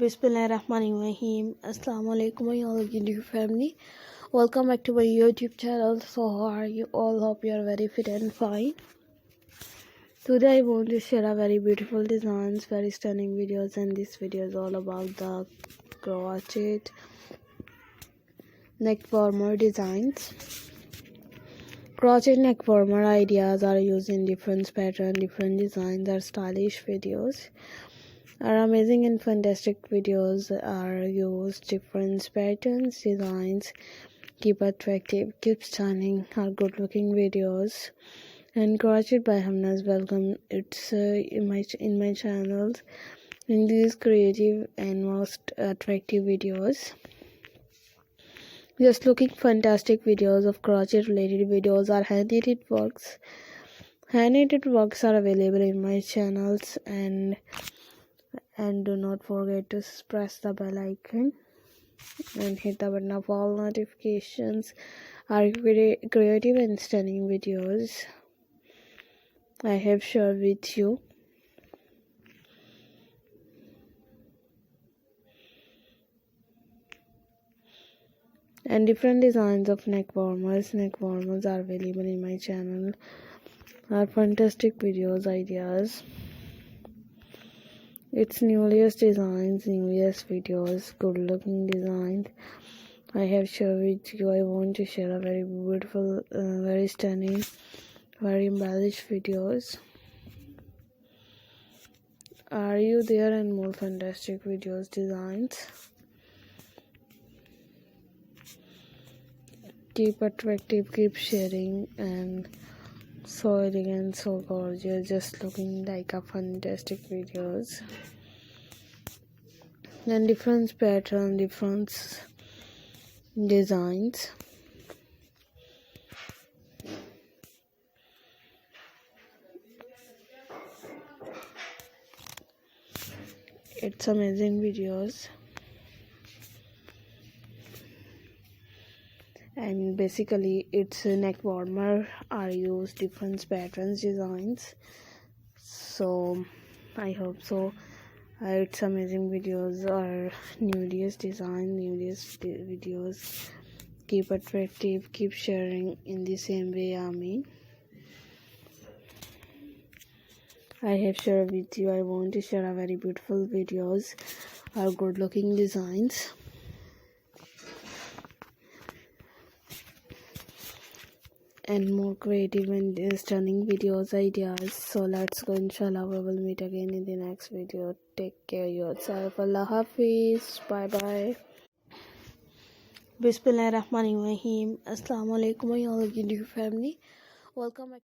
Bismillahirrahmanirrahim. Assalamu alaikum all dear family. Welcome back to my YouTube channel. So how are you all? Hope you are very fit and fine. Today I want to share a very beautiful designs, very stunning videos, and this video is all about the crochet neck warmer designs. Crochet neck warmer ideas are used in different patterns, different designs, or stylish videos. Our amazing and fantastic videos are used different patterns, designs, keep attractive, keep stunning, are good looking videos. And crochet by Hamna's welcome. It's in my channel in these creative and most attractive videos. Just looking fantastic videos of crochet related videos or hand knitted works. Hand knitted works are available in my channels, and do not forget to press the bell icon and hit the button of all notifications. Our creative and stunning videos I have shared with you. And different designs of neck warmers. Neck warmers are available in my channel. Our fantastic videos ideas. It's newest designs, newest videos, good looking designs I have shared with you. I want to share a very beautiful, very stunning, very embellished videos. Are you there? And more fantastic videos, designs. Keep attractive, keep sharing, and so elegant, so gorgeous, just looking like a fantastic videos. And different pattern, different designs. It's amazing videos. And basically it's a neck warmer are used different patterns, designs. So I hope so. It's amazing videos or newest design, newest videos. Keep attractive, keep sharing in the same way. I have shared with you. I want to share a very beautiful videos or good looking designs. And more creative and stunning videos ideas. So let's go, inshallah we will meet again in the next video. Take care yourself. Allah Hafiz. Bye bye. Bismillahirrahmanirrahim. Assalamu alaikum all dear family. Welcome back.